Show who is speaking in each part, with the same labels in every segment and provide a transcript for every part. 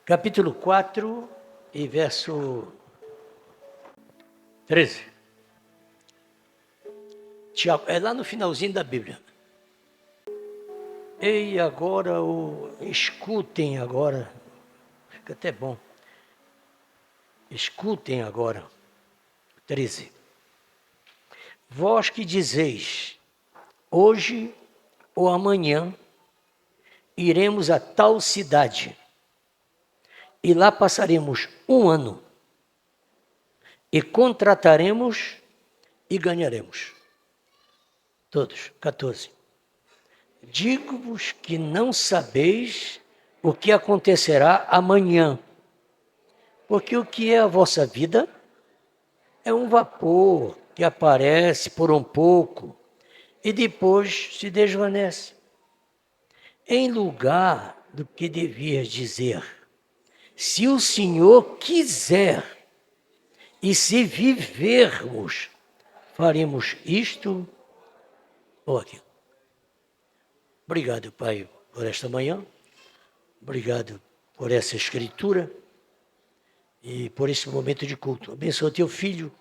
Speaker 1: capítulo 4 e verso 13. Tiago, é lá no finalzinho da Bíblia. E agora, escutem agora, fica até bom. Escutem agora, 13. Vós que dizeis, hoje ou amanhã iremos a tal cidade, e lá passaremos um ano, e contrataremos e ganharemos. Todos, 14. Digo-vos que não sabeis o que acontecerá amanhã, porque o que é a vossa vida é um vapor que aparece por um pouco e depois se desvanece. Em lugar do que devias dizer, se o Senhor quiser e se vivermos, faremos isto ou aquilo. Obrigado, Pai, por esta manhã. Obrigado por essa escritura e por esse momento de culto. Abençoa teu filho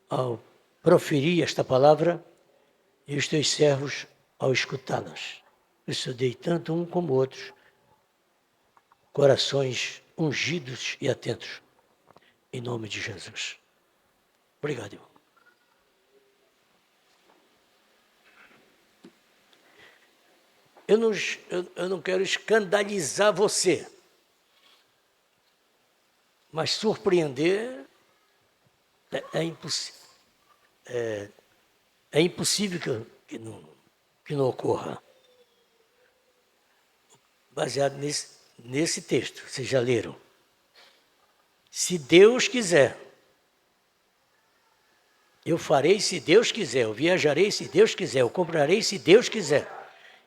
Speaker 1: ao proferir esta palavra e os teus servos ao escutá-las. Eu dei tanto um como outros, corações ungidos e atentos, em nome de Jesus. Obrigado, irmão. Eu não quero escandalizar você, mas surpreender é impossível. É impossível que não ocorra. Baseado nesse texto, vocês já leram. Se Deus quiser, eu farei se Deus quiser, eu viajarei se Deus quiser, eu comprarei se Deus quiser,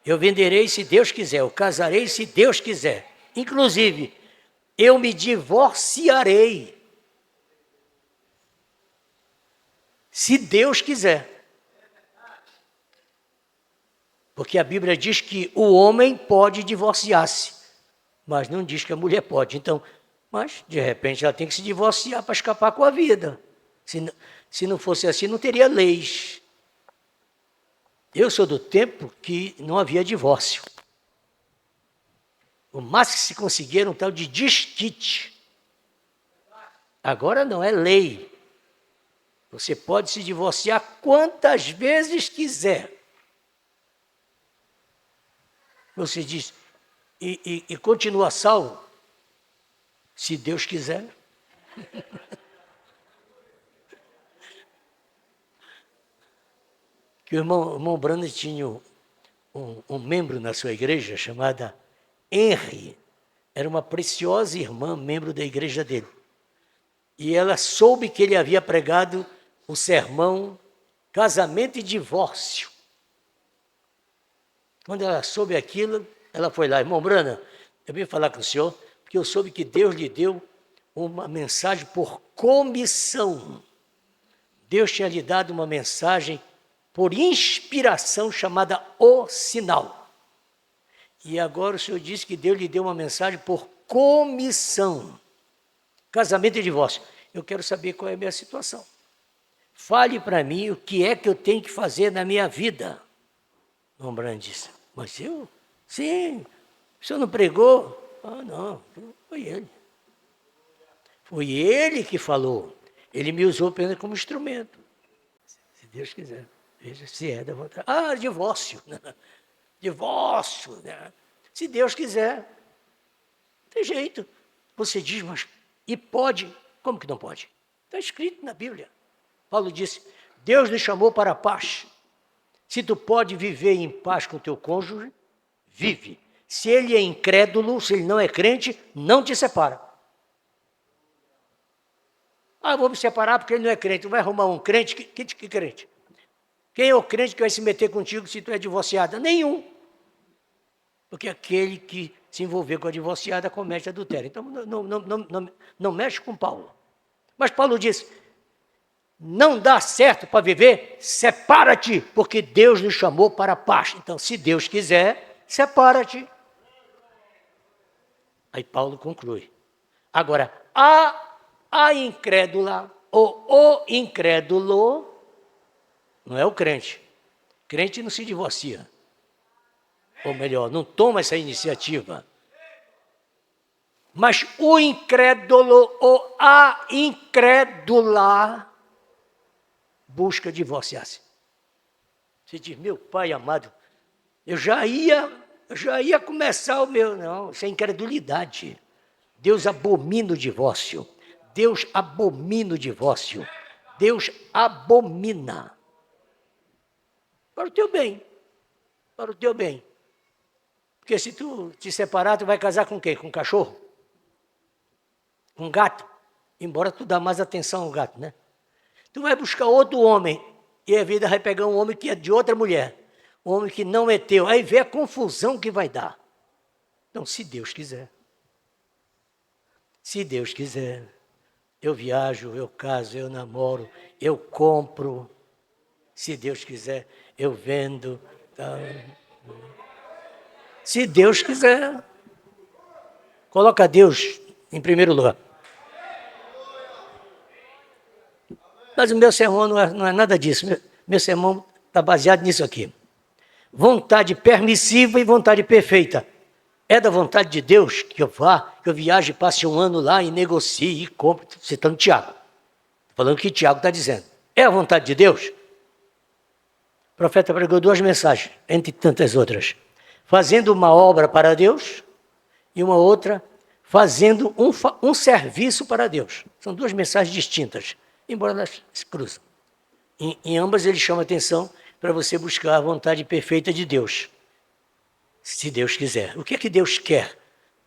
Speaker 1: eu venderei se Deus quiser, eu casarei se Deus quiser. Inclusive, eu me divorciarei se Deus quiser. Porque a Bíblia diz que o homem pode divorciar-se, mas não diz que a mulher pode. Então, mas de repente ela tem que se divorciar para escapar com a vida. Se não fosse assim, não teria leis. Eu sou do tempo que não havia divórcio. O máximo que se conseguia era um tal de desquite. Agora não, é lei. Você pode se divorciar quantas vezes quiser. Você diz, e continua salvo, se Deus quiser. Que o irmão Brando tinha um membro na sua igreja chamada Henry. Era uma preciosa irmã, membro da igreja dele. E ela soube que ele havia pregado o sermão Casamento e Divórcio. Quando ela soube aquilo, ela foi lá, irmão Brana, eu vim falar com o senhor, porque eu soube que Deus lhe deu uma mensagem por comissão. Deus tinha lhe dado uma mensagem por inspiração chamada O Sinal. E agora o senhor disse que Deus lhe deu uma mensagem por comissão. Casamento e divórcio. Eu quero saber qual é a minha situação. Fale para mim o que é que eu tenho que fazer na minha vida. Irmão Brand disse, mas eu? Sim, o senhor não pregou? Ah, não, foi ele. Foi ele que falou. Ele me usou apenas como instrumento. Se Deus quiser, veja se é da vontade. Ah, divórcio. Divórcio, né? Se Deus quiser. Não tem jeito. Você diz, mas e pode? Como que não pode? Está escrito na Bíblia. Paulo disse, Deus nos chamou para a paz. Se tu pode viver em paz com o teu cônjuge, vive. Se ele é incrédulo, se ele não é crente, não te separa. Ah, vou me separar porque ele não é crente. Vai arrumar um crente? Que crente? Quem é o crente que vai se meter contigo se tu é divorciada? Nenhum. Porque aquele que se envolver com a divorciada comete adultério. Então, não mexe com Paulo. Mas Paulo diz, não dá certo para viver, separa-te, porque Deus nos chamou para a paz. Então, se Deus quiser, separa-te. Aí Paulo conclui. Agora, a incrédula, ou o incrédulo, não é o crente. Crente não se divorcia. Ou melhor, não toma essa iniciativa. Mas o incrédulo ou a incrédula busca divorciar-se. Você diz, meu pai amado, eu já ia começar o meu... Não, isso é incredulidade. Deus abomina o divórcio. Deus abomina o divórcio. Deus abomina. Para o teu bem. Para o teu bem. Porque se tu te separar, tu vai casar com quem? Com um cachorro? Com um gato? Embora tu dá mais atenção ao gato, né? Tu vai buscar outro homem, e a vida vai pegar um homem que é de outra mulher. Um homem que não é teu. Aí vê a confusão que vai dar. Então, se Deus quiser. Se Deus quiser. Eu viajo, eu caso, eu namoro, eu compro. Se Deus quiser, eu vendo. Tá? Se Deus quiser. Coloca Deus em primeiro lugar. Mas o meu sermão não é nada disso. Meu sermão está baseado nisso aqui. Vontade permissiva e vontade perfeita. É da vontade de Deus que eu vá, que eu viaje, passe um ano lá e negocie e compre, citando Tiago. Falando o que Tiago está dizendo. É a vontade de Deus? O profeta pregou 2 mensagens, entre tantas outras. Fazendo uma obra para Deus e uma outra, fazendo um serviço para Deus. São 2 mensagens distintas, embora elas se cruzam. Em ambas ele chama atenção para você buscar a vontade perfeita de Deus. Se Deus quiser. O que é que Deus quer?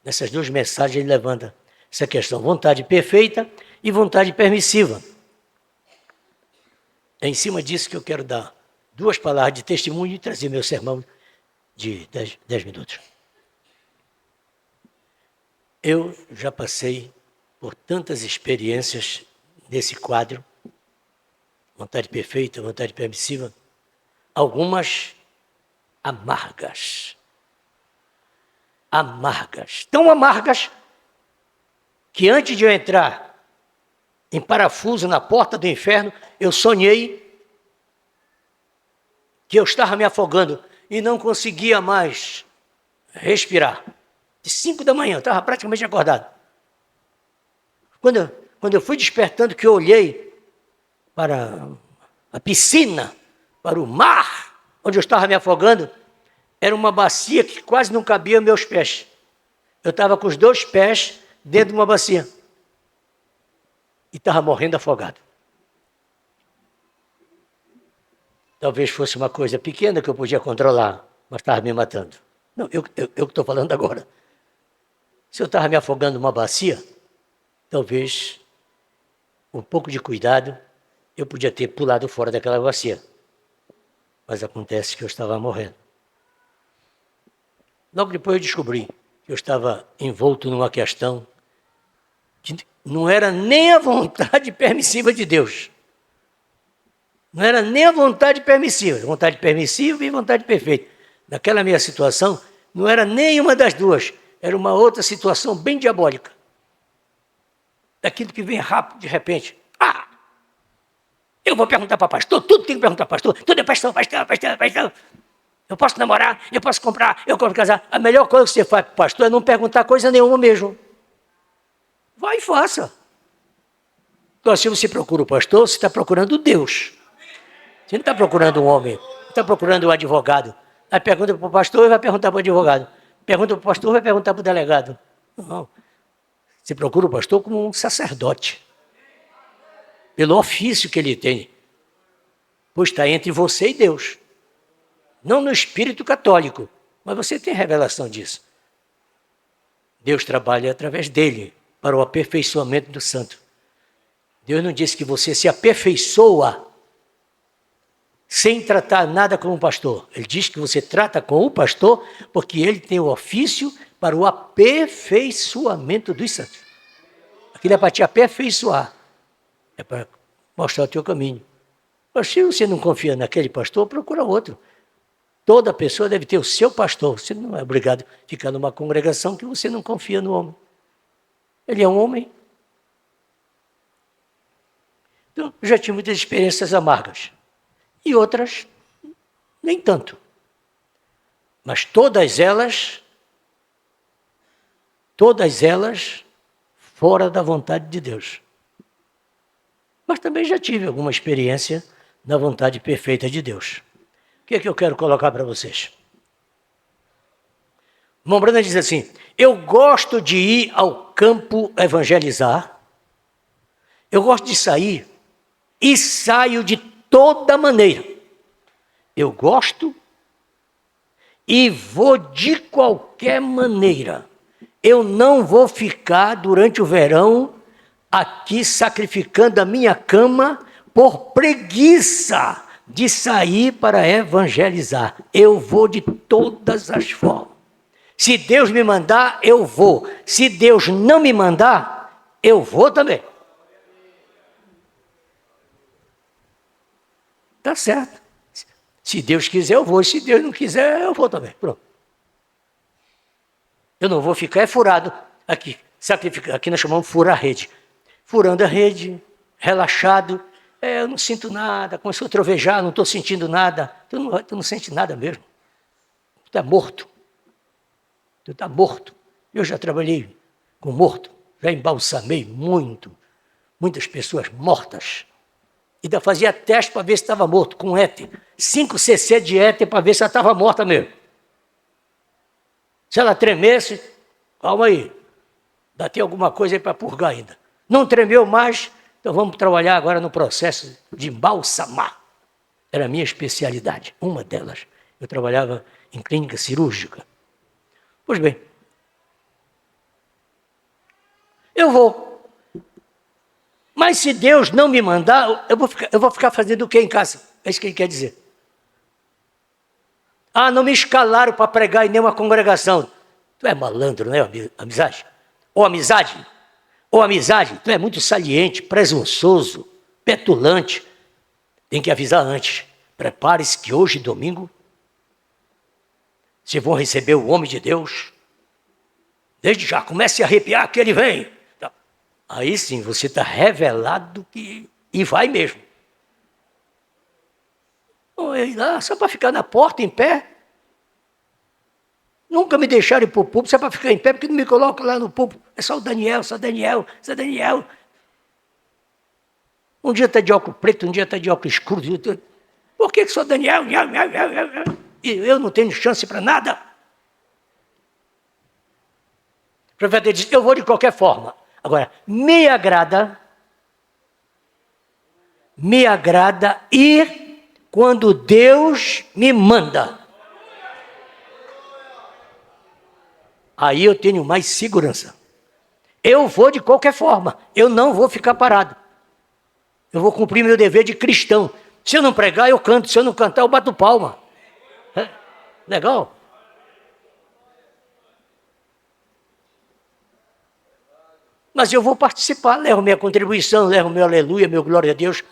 Speaker 1: Nessas 2 mensagens ele levanta essa questão. Vontade perfeita e vontade permissiva. É em cima disso que eu quero dar 2 palavras de testemunho e trazer meu sermão de 10 minutos. Eu já passei por tantas experiências nesse quadro. Vontade perfeita, vontade permissiva. Algumas amargas. Amargas. Tão amargas que antes de eu entrar em parafuso na porta do inferno, eu sonhei que eu estava me afogando e não conseguia mais respirar. De 5 da manhã, eu estava praticamente acordado. Quando eu fui despertando, que eu olhei para a piscina, para o mar, onde eu estava me afogando, era uma bacia que quase não cabia meus pés. Eu estava com os 2 pés dentro de uma bacia. E estava morrendo afogado. Talvez fosse uma coisa pequena que eu podia controlar, mas estava me matando. Não, eu que estou falando agora. Se eu estava me afogando numa bacia, talvez, com um pouco de cuidado, eu podia ter pulado fora daquela bacia. Mas acontece que eu estava morrendo. Logo depois eu descobri que eu estava envolto numa questão que não era nem a vontade permissiva de Deus. Não era nem a vontade permissiva. Vontade permissiva e vontade perfeita. Naquela minha situação, não era nenhuma das duas. Era uma outra situação bem diabólica. Daquilo que vem rápido, de repente. Eu vou perguntar para pastor, tudo tem que perguntar para pastor. Tudo é pastor, pastor, pastor, pastor. Eu posso namorar, eu posso comprar, eu posso casar. A melhor coisa que você faz para o pastor é não perguntar coisa nenhuma mesmo. Vai e faça. Então, se você procura o pastor, você está procurando Deus. Você não está procurando um homem, você está procurando um advogado. Aí pergunta para o pastor e vai perguntar para o advogado. Pergunta para o pastor e vai perguntar para o delegado. Não. Você procura o pastor como um sacerdote. Pelo ofício que ele tem. Pois está entre você e Deus. Não no espírito católico, mas você tem revelação disso. Deus trabalha através dele para o aperfeiçoamento do santo. Deus não disse que você se aperfeiçoa sem tratar nada com o pastor. Ele diz que você trata com o pastor porque ele tem o ofício para o aperfeiçoamento dos santos. Aquilo é para te aperfeiçoar. É para mostrar o teu caminho. Mas se você não confia naquele pastor, procura outro. Toda pessoa deve ter o seu pastor. Você não é obrigado a ficar numa congregação que você não confia no homem. Ele é um homem. Então, eu já tive muitas experiências amargas. E outras, nem tanto. Mas todas elas fora da vontade de Deus. Mas também já tive alguma experiência na vontade perfeita de Deus. O que é que eu quero colocar para vocês? O irmão Branham diz assim: eu gosto de ir ao campo evangelizar, eu gosto de sair e saio de toda maneira. Eu gosto e vou de qualquer maneira. Eu não vou ficar durante o verão aqui sacrificando a minha cama por preguiça de sair para evangelizar. Eu vou de todas as formas. Se Deus me mandar, eu vou. Se Deus não me mandar, eu vou também. Tá certo. Se Deus quiser, eu vou. Se Deus não quiser, eu vou também. Pronto. Eu não vou ficar furado aqui. Aqui nós chamamos furar a rede. Furando a rede, relaxado. Eu não sinto nada. Começou a trovejar, não estou sentindo nada. Tu não sente nada mesmo. Tu está morto. Tu está morto. Eu já trabalhei com morto. Já embalsamei muitas pessoas mortas. Ainda fazia teste para ver se estava morto, com éter. 5 cc de éter para ver se ela estava morta mesmo. Se ela tremesse, calma aí, ainda tem alguma coisa aí para purgar ainda. Não tremeu mais, então vamos trabalhar agora no processo de embalsamar. Era a minha especialidade, uma delas. Eu trabalhava em clínica cirúrgica. Pois bem, eu vou. Mas se Deus não me mandar, eu vou ficar fazendo o que em casa? É isso que ele quer dizer. Ah, não me escalaram para pregar em nenhuma congregação. Tu é malandro, não é, amizade? Ou amizade, tu é muito saliente, presunçoso, petulante. Tem que avisar antes. Prepare-se que hoje, domingo, vocês vão receber o homem de Deus. Desde já, comece a arrepiar que ele vem. Aí sim, você está revelado e vai mesmo. Lá, só para ficar na porta, em pé. Nunca me deixaram ir para o púlpito, só para ficar em pé, porque não me colocam lá no púlpito. É só o Daniel, só Daniel. Um dia está de óculos preto, um dia está de óculos escuros. Por que só Daniel? E eu não tenho chance para nada. O profeta disse, eu vou de qualquer forma. Agora, me agrada ir quando Deus me manda. Aí eu tenho mais segurança. Eu vou de qualquer forma. Eu não vou ficar parado. Eu vou cumprir meu dever de cristão. Se eu não pregar, eu canto. Se eu não cantar, eu bato palma. É? Legal? Mas eu vou participar. Levo minha contribuição, levo meu aleluia, meu glória a Deus.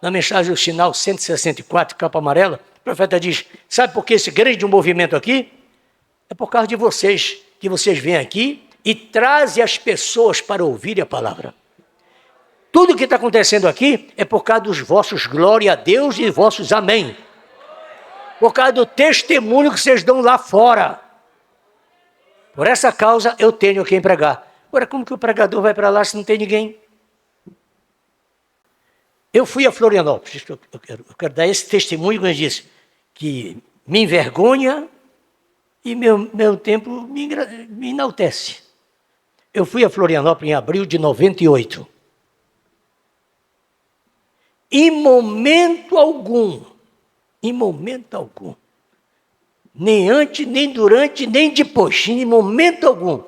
Speaker 1: Na mensagem, o sinal 164, capa amarela, o profeta diz, sabe por que esse grande movimento aqui? É por causa de vocês, que vocês vêm aqui e trazem as pessoas para ouvir a palavra. Tudo que está acontecendo aqui é por causa dos vossos glória a Deus e vossos amém. Por causa do testemunho que vocês dão lá fora. Por essa causa eu tenho quem pregar. Agora, como que o pregador vai para lá se não tem ninguém? Eu fui a Florianópolis, eu quero dar esse testemunho, como eu disse, que me envergonha e meu tempo me enaltece. Eu fui a Florianópolis em abril de 98. Em momento algum, nem antes, nem durante, nem depois, em momento algum,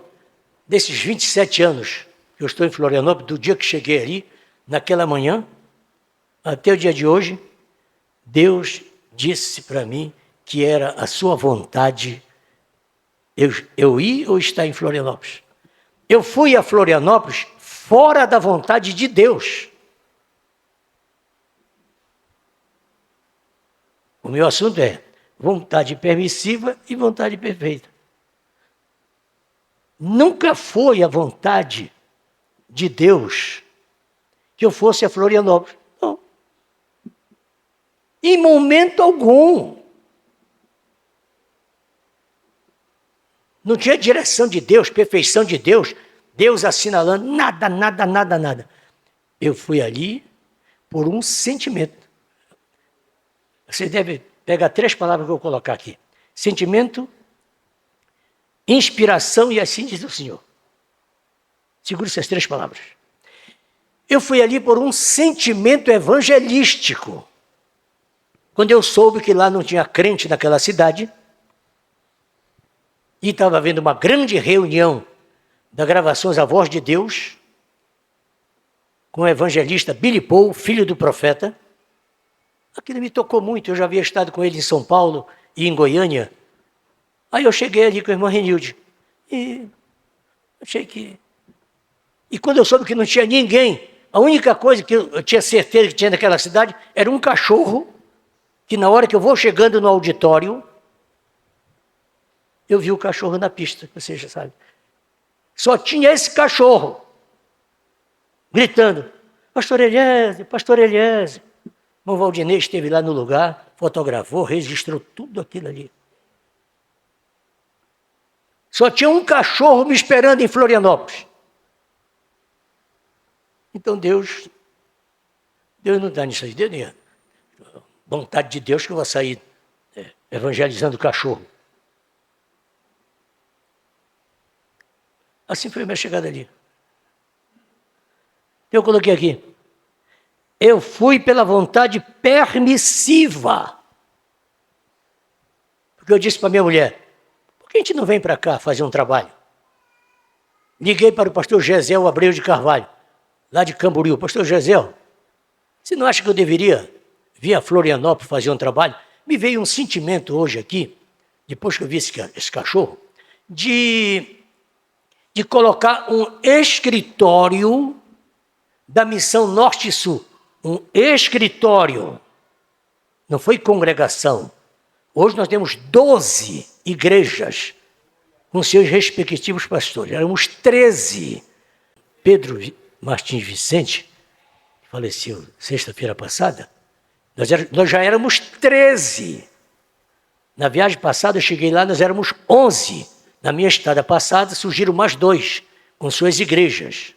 Speaker 1: desses 27 anos que eu estou em Florianópolis, do dia que cheguei ali, naquela manhã, até o dia de hoje, Deus disse para mim que era a sua vontade eu ir ou estar em Florianópolis. Eu fui a Florianópolis fora da vontade de Deus. O meu assunto é vontade permissiva e vontade perfeita. Nunca foi a vontade de Deus que eu fosse a Florianópolis. Não. Em momento algum. Não tinha direção de Deus, perfeição de Deus, Deus assinalando, nada, nada, nada, nada. Eu fui ali por um sentimento. Você deve pegar 3 palavras que eu vou colocar aqui. Sentimento, inspiração e assim diz o Senhor. Segure essas 3 palavras. Eu fui ali por um sentimento evangelístico. Quando eu soube que lá não tinha crente naquela cidade, e estava havendo uma grande reunião da Gravações A Voz de Deus, com o evangelista Billy Paul, filho do profeta. Aquilo me tocou muito, eu já havia estado com ele em São Paulo e em Goiânia. Aí eu cheguei ali com a irmã Renilde, e achei que... E quando eu soube que não tinha ninguém, a única coisa que eu tinha certeza que tinha naquela cidade era um cachorro, que na hora que eu vou chegando no auditório, eu vi o cachorro na pista, você já sabe. Só tinha esse cachorro, gritando, Pastor Eliézer, Pastor Eliézer. O Valdinei esteve lá no lugar, fotografou, registrou tudo aquilo ali. Só tinha um cachorro me esperando em Florianópolis. Então Deus não dá nisso aí, Deus nem é. Vontade de Deus que eu vou sair evangelizando o cachorro. Assim foi a minha chegada ali. Eu coloquei aqui. Eu fui pela vontade permissiva. Porque eu disse para minha mulher, por que a gente não vem para cá fazer um trabalho? Liguei para o pastor Gesiel Abreu de Carvalho, lá de Camboriú. Pastor Gesiel, você não acha que eu deveria vir a Florianópolis fazer um trabalho? Me veio um sentimento hoje aqui, depois que eu vi esse cachorro, de colocar um escritório da Missão Norte e Sul. Um escritório. Não foi congregação. Hoje nós temos 12 igrejas com seus respectivos pastores. Éramos 13. Pedro Martins Vicente, que faleceu sexta-feira passada, nós já éramos 13. Na viagem passada eu cheguei lá, nós éramos 11. Na minha estada passada surgiram mais 2, com suas igrejas.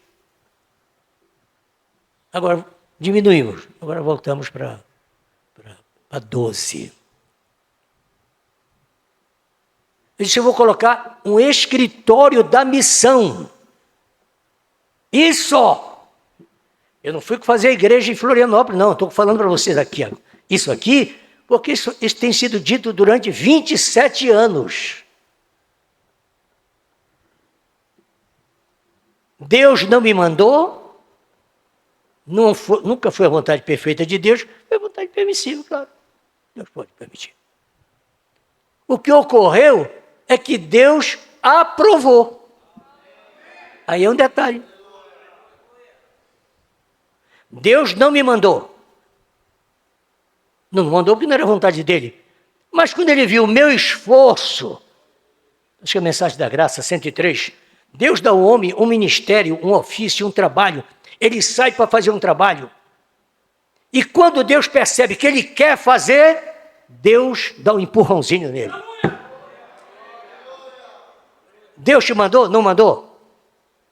Speaker 1: Agora diminuímos, agora voltamos para 12. Eu disse, eu vou colocar um escritório da missão. Isso! Eu não fui fazer a igreja em Florianópolis, não, estou falando para vocês aqui. Isso aqui, porque isso tem sido dito durante 27 anos. Deus não me mandou, nunca foi a vontade perfeita de Deus, foi a vontade permissiva, claro. Deus pode permitir. O que ocorreu é que Deus aprovou. Aí é um detalhe. Deus não me mandou. Não me mandou porque não era vontade dele. Mas quando ele viu o meu esforço, acho que é a mensagem da graça, 103, Deus dá ao homem um ministério, um ofício, um trabalho. Ele sai para fazer um trabalho. E quando Deus percebe que ele quer fazer, Deus dá um empurrãozinho nele. Deus te mandou? Não mandou?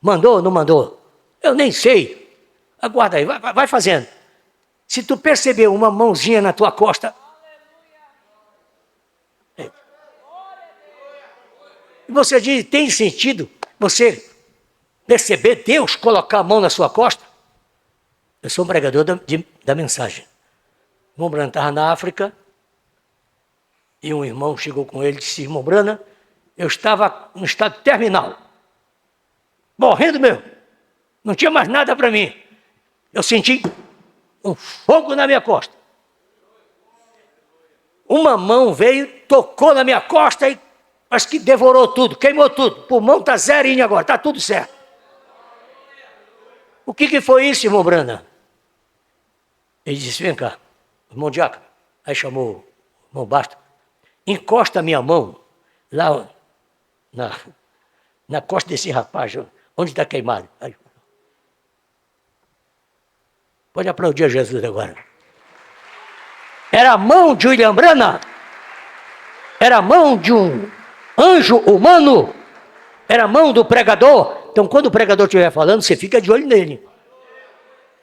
Speaker 1: Mandou ou não mandou? Eu nem sei. Aguarda aí, vai fazendo. Se tu perceber uma mãozinha na tua costa, e você diz, tem sentido você perceber Deus colocar a mão na sua costa? Eu sou um pregador da mensagem. O irmão Brana estava na África, e um irmão chegou com ele e disse, irmão Brana, eu estava no estado terminal, morrendo mesmo, não tinha mais nada para mim. Eu senti um fogo na minha costa. Uma mão veio, tocou na minha costa e acho que devorou tudo, queimou tudo. O pulmão está zerinho agora, está tudo certo. O que foi isso, irmão Brana? Ele disse, vem cá, irmão Diácono. Aí chamou o irmão Basta. encosta a minha mão lá na costa desse rapaz, onde está queimado. Aí. Pode aplaudir a Jesus agora. Era a mão de William Branham? Era a mão de um anjo humano? Era a mão do pregador? Então, quando o pregador estiver falando, você fica de olho nele.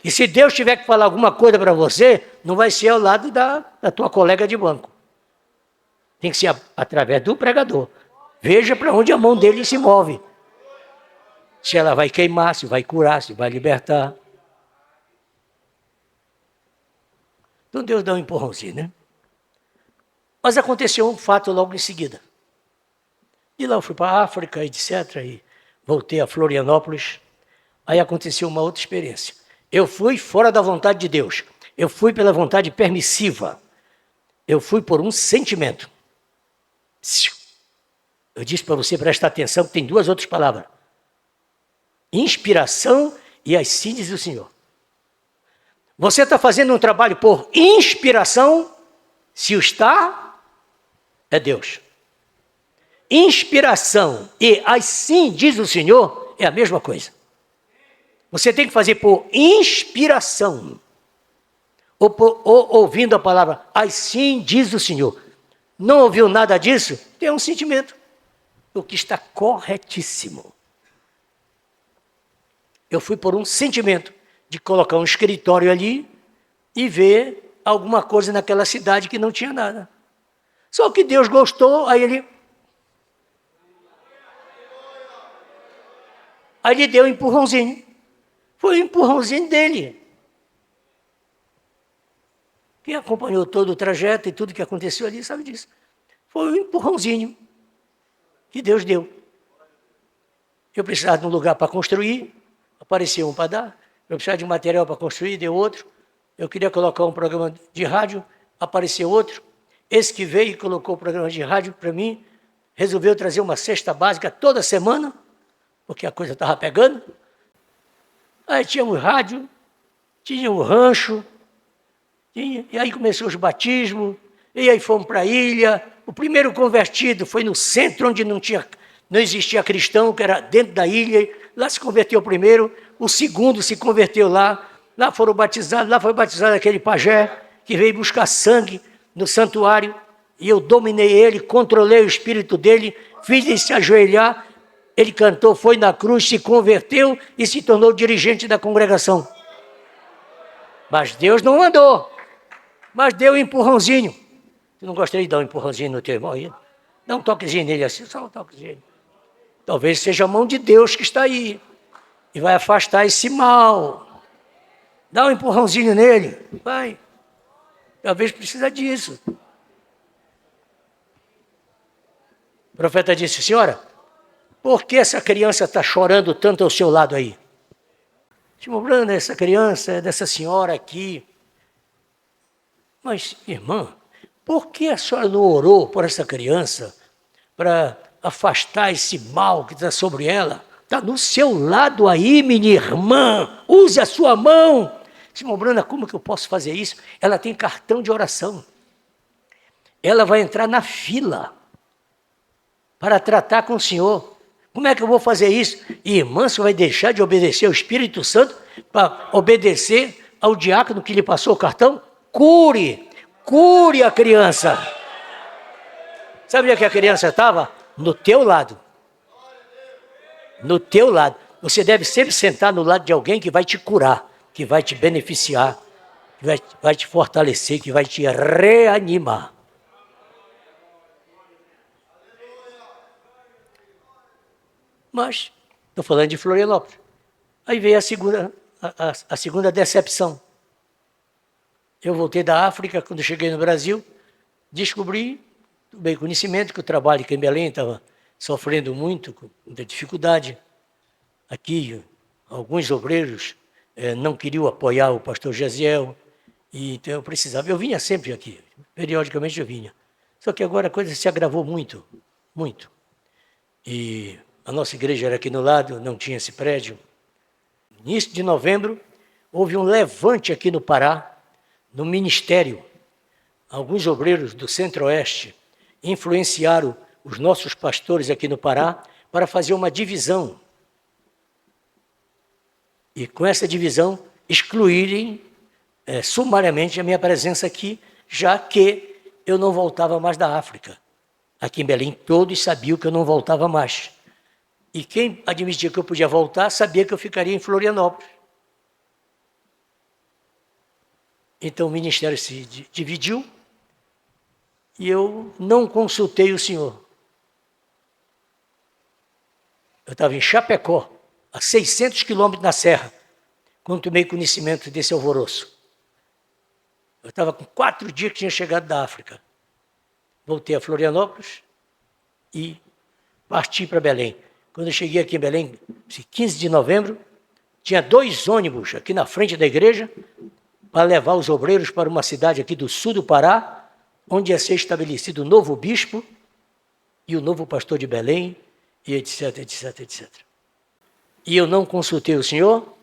Speaker 1: E se Deus tiver que falar alguma coisa para você, não vai ser ao lado da tua colega de banco. Tem que ser através do pregador. Veja para onde a mão dele se move. Se ela vai queimar, se vai curar, se vai libertar. Então Deus dá um empurrãozinho, né? Mas aconteceu um fato logo em seguida. E lá eu fui para a África, etc. E voltei a Florianópolis. Aí aconteceu uma outra experiência. Eu fui fora da vontade de Deus. Eu fui pela vontade permissiva. Eu fui por um sentimento. Eu disse para você prestar atenção que tem duas outras palavras. Inspiração e assim diz o Senhor. Você está fazendo um trabalho por inspiração, se o está, é Deus. Inspiração e assim diz o Senhor é a mesma coisa. Você tem que fazer por inspiração. Ou ouvindo a palavra, assim diz o Senhor. Não ouviu nada disso? Tem um sentimento. O que está corretíssimo. Eu fui por um sentimento de colocar um escritório ali e ver alguma coisa naquela cidade que não tinha nada. Só que Deus gostou, aí ele deu um empurrãozinho. Foi um empurrãozinho dele. Quem acompanhou todo o trajeto e tudo que aconteceu ali sabe disso. Foi um empurrãozinho que Deus deu. Eu precisava de um lugar para construir, apareceu um para dar. Eu precisava de material para construir, deu outro. Eu queria colocar um programa de rádio, apareceu outro. Esse que veio e colocou o programa de rádio para mim, resolveu trazer uma cesta básica toda semana, porque a coisa estava pegando. Aí tinha o rádio, tinha o rancho, e aí começou os batismos, e aí fomos para a ilha. O primeiro convertido foi no centro, onde não existia cristão, que era dentro da ilha. Lá se converteu o primeiro, o segundo se converteu lá foram batizados, lá foi batizado aquele pajé, que veio buscar sangue no santuário, e eu dominei ele, controlei o espírito dele, fiz ele se ajoelhar. Ele cantou, foi na cruz, se converteu e se tornou dirigente da congregação. Mas Deus não mandou. Mas deu um empurrãozinho. Tu não gostaria de dar um empurrãozinho no teu irmão aí? Dá um toquezinho nele assim, só um toquezinho. Talvez seja a mão de Deus que está aí. E vai afastar esse mal. Dá um empurrãozinho nele. Vai. Talvez precisa disso. O profeta disse, senhora, por que essa criança está chorando tanto ao seu lado aí? Irmão Brando, essa criança é dessa senhora aqui. Mas, irmã, por que a senhora não orou por essa criança para afastar esse mal que está sobre ela? Está no seu lado aí, minha irmã. Use a sua mão. Irmão Brando, como que eu posso fazer isso? Ela tem cartão de oração. Ela vai entrar na fila para tratar com o Senhor. Como é que eu vou fazer isso? Irmã, você vai deixar de obedecer ao Espírito Santo para obedecer ao diácono que lhe passou o cartão? Cure a criança. Sabe onde é que a criança estava? No teu lado. No teu lado. Você deve sempre sentar no lado de alguém que vai te curar, que vai te beneficiar, que vai te fortalecer, que vai te reanimar. Mas, estou falando de Florianópolis. Aí veio a segunda decepção. Eu voltei da África, quando cheguei no Brasil, descobri, tomei conhecimento que o trabalho aqui em Belém estava sofrendo muito, com muita dificuldade. Aqui, alguns obreiros não queriam apoiar o pastor Gesiel, e então eu precisava. Eu vinha sempre aqui, periodicamente eu vinha. Só que agora a coisa se agravou muito, muito. E a nossa igreja era aqui no lado, não tinha esse prédio. No início de novembro, houve um levante aqui no Pará, no ministério. Alguns obreiros do Centro-Oeste influenciaram os nossos pastores aqui no Pará para fazer uma divisão. E com essa divisão, excluírem sumariamente a minha presença aqui, já que eu não voltava mais da África. Aqui em Belém, todos sabiam que eu não voltava mais. E quem admitia que eu podia voltar, sabia que eu ficaria em Florianópolis. Então o ministério se dividiu e eu não consultei o senhor. Eu estava em Chapecó, a 600 quilômetros da serra, quando tomei conhecimento desse alvoroço. Eu estava com 4 dias que tinha chegado da África. Voltei a Florianópolis e parti para Belém. Quando eu cheguei aqui em Belém, 15 de novembro, tinha 2 ônibus aqui na frente da igreja para levar os obreiros para uma cidade aqui do sul do Pará, onde ia ser estabelecido o novo bispo e o novo pastor de Belém, e etc, etc, etc. E eu não consultei o senhor,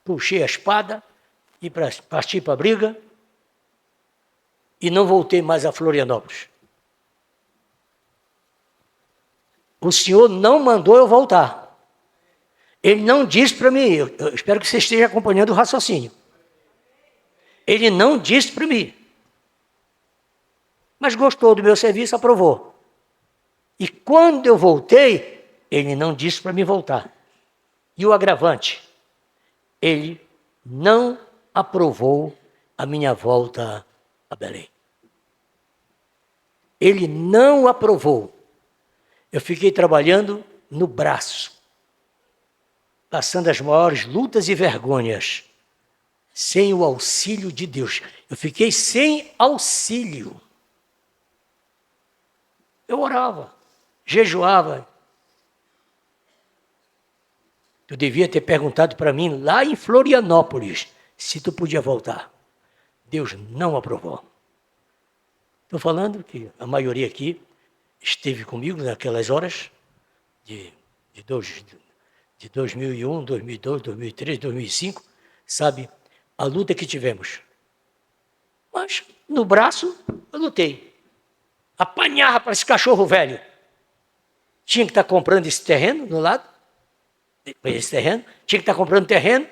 Speaker 1: puxei a espada e parti para a briga e não voltei mais a Florianópolis. O senhor não mandou eu voltar. Ele não disse para mim, eu espero que você esteja acompanhando o raciocínio. Ele não disse para mim. Mas gostou do meu serviço, aprovou. E quando eu voltei, ele não disse para mim voltar. E o agravante, ele não aprovou a minha volta a Belém. Ele não aprovou. Eu fiquei trabalhando no braço, passando as maiores lutas e vergonhas, sem o auxílio de Deus. Eu fiquei sem auxílio. Eu orava, jejuava. Tu devia ter perguntado para mim lá em Florianópolis se tu podia voltar. Deus não aprovou. Estou falando que a maioria aqui esteve comigo naquelas horas de 2001, 2002, 2003, 2005, sabe, a luta que tivemos. Mas no braço eu lutei. Apanhava para esse cachorro velho. Tinha que estar comprando esse terreno no lado, esse terreno, tinha que estar comprando terreno,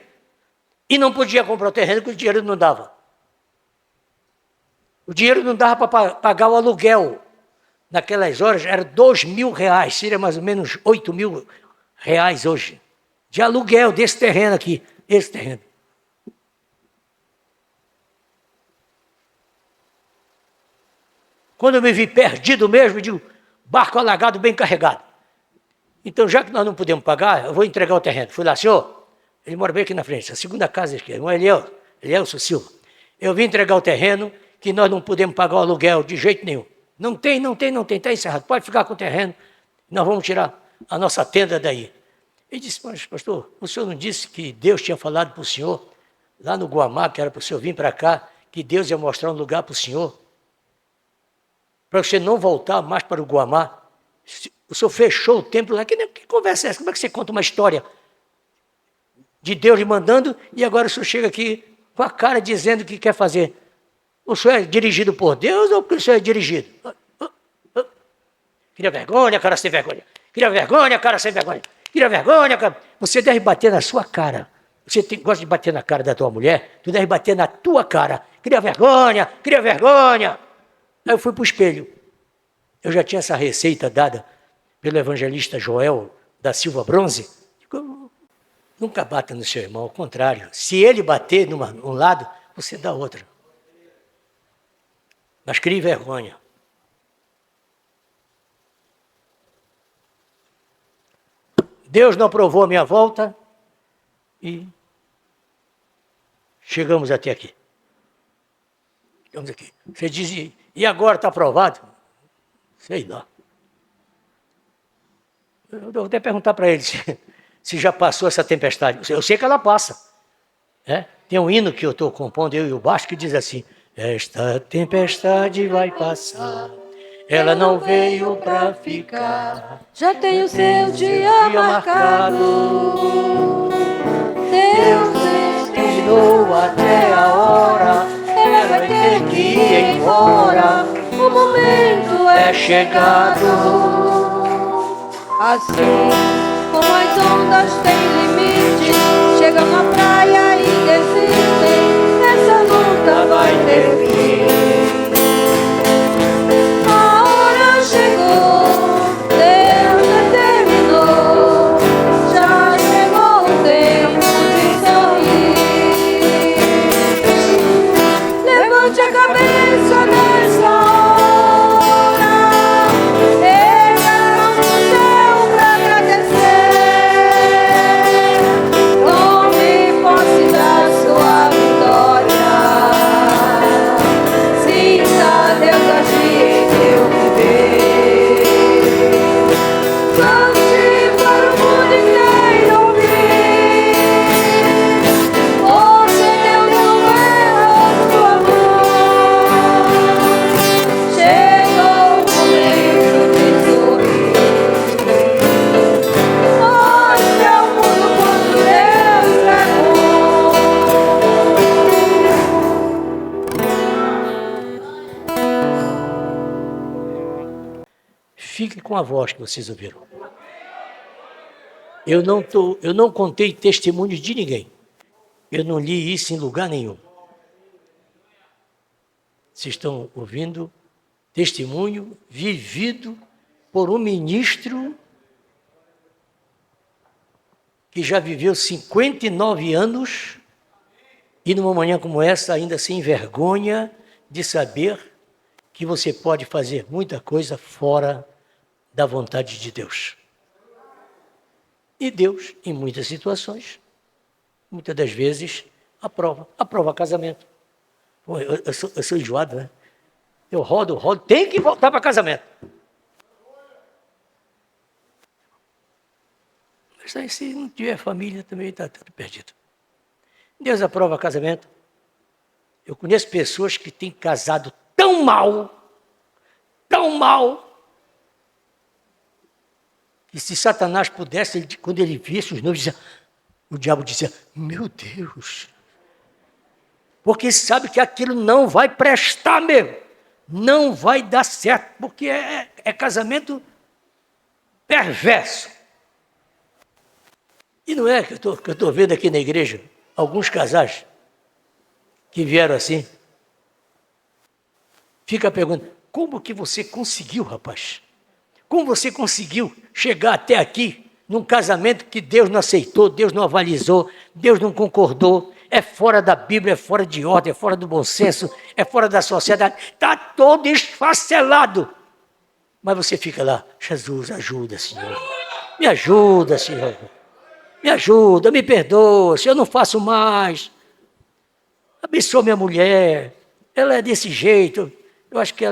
Speaker 1: e não podia comprar o terreno porque o dinheiro não dava. O dinheiro não dava para pagar o aluguel. Naquelas horas era R$2.000, seria mais ou menos R$8.000 hoje, de aluguel desse terreno aqui, esse terreno. Quando eu me vi perdido mesmo, eu digo, barco alagado, bem carregado. Então, já que nós não podemos pagar, eu vou entregar o terreno. Fui lá, senhor, ele mora bem aqui na frente, a segunda casa esquerda, Elielso Silva. Eu vim entregar o terreno, que nós não podemos pagar o aluguel de jeito nenhum. Não tem, está encerrado. Pode ficar com o terreno, nós vamos tirar a nossa tenda daí. Ele disse, mas pastor, o senhor não disse que Deus tinha falado para o senhor, lá no Guamá, que era para o senhor vir para cá, que Deus ia mostrar um lugar para o senhor, para você não voltar mais para o Guamá? O senhor fechou o templo lá, que conversa é essa? Como é que você conta uma história de Deus lhe mandando e agora o senhor chega aqui com a cara dizendo que quer fazer? O senhor é dirigido por Deus ou porque o senhor é dirigido? Cria vergonha, cara, sem vergonha. Cria vergonha, cara, sem vergonha. Cria vergonha, cara. Você deve bater na sua cara. Você gosta de bater na cara da tua mulher? Tu deve bater na tua cara. Cria vergonha, cria vergonha. Aí eu fui para o espelho. Eu já tinha essa receita dada pelo evangelista Joel da Silva Bronze. Nunca bata no seu irmão, ao contrário. Se ele bater num lado, você dá outro. Mas crie vergonha. Deus não aprovou a minha volta e chegamos até aqui. Chegamos aqui. Você diz, e agora está aprovado? Sei lá. Eu vou até perguntar para ele se já passou essa tempestade. Eu sei que ela passa. Tem um hino que eu estou compondo, eu e o baixo, que diz assim, esta tempestade vai passar, ela não veio para ficar.
Speaker 2: Já tem o seu dia marcado. Deus
Speaker 1: destinou até a hora,
Speaker 2: ela vai ter que ir embora. O momento é chegado. Assim como as ondas têm limite, chegam na praia e desistem, essa luta vai ter fim. A hora chegou, Deus determinou, já chegou o tempo de sorrir. Levante a cabeça nessa hora, erga a mão no céu pra agradecer. Tome posse da sua vitória. Sinta Deus agir em seu viver. Cante para o mundo inteiro ouvir. Porque Deus não erra sua mão. Chegou o momento de sorrir. Mostre ao mundo quanto Deus é bom.
Speaker 1: Fique com a voz que vocês ouviram. Eu não contei testemunhos de ninguém. Eu não li isso em lugar nenhum. Vocês estão ouvindo testemunho vivido por um ministro que já viveu 59 anos e numa manhã como essa ainda se envergonha de saber que você pode fazer muita coisa fora da vontade de Deus. E Deus, em muitas situações, muitas das vezes, aprova casamento. Pô, eu sou enjoado, né? Eu rodo, tem que voltar para casamento. Mas aí, se não tiver família, também está tudo perdido. Deus aprova casamento. Eu conheço pessoas que têm casado tão mal, que se Satanás pudesse, quando ele visse os noivos, o diabo dizia, meu Deus, porque sabe que aquilo não vai prestar mesmo, não vai dar certo, porque é casamento perverso. E não é que eu estou vendo aqui na igreja, alguns casais que vieram assim, fica perguntando, como que você conseguiu, rapaz? Como você conseguiu chegar até aqui num casamento que Deus não aceitou, Deus não avalizou, Deus não concordou, é fora da Bíblia, é fora de ordem, é fora do bom senso, é fora da sociedade, está todo esfacelado. Mas você fica lá, Jesus, ajuda, Senhor. Me ajuda, Senhor. Me ajuda, me perdoa, Senhor, eu não faço mais. Abençoa minha mulher, ela é desse jeito. Eu acho que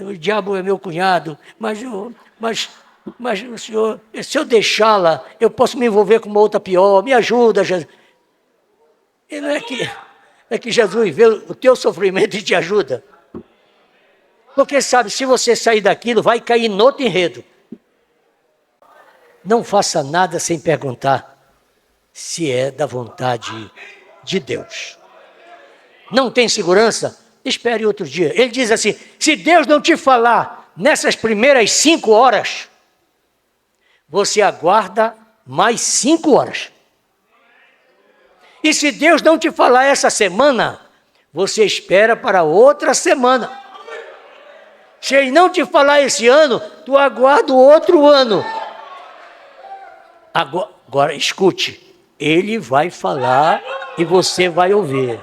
Speaker 1: o diabo é meu cunhado, mas Senhor, se eu deixá-la, eu posso me envolver com uma outra pior. Me ajuda, Jesus. E não é que Jesus vê o teu sofrimento e te ajuda. Porque sabe, se você sair daquilo, vai cair em outro enredo. Não faça nada sem perguntar se é da vontade de Deus. Não tem segurança? Espere outro dia. Ele diz assim, se Deus não te falar nessas primeiras 5 horas, você aguarda mais 5 horas. E se Deus não te falar essa semana, você espera para outra semana. Se Ele não te falar esse ano, tu aguarda o outro ano. Agora escute, Ele vai falar e você vai ouvir.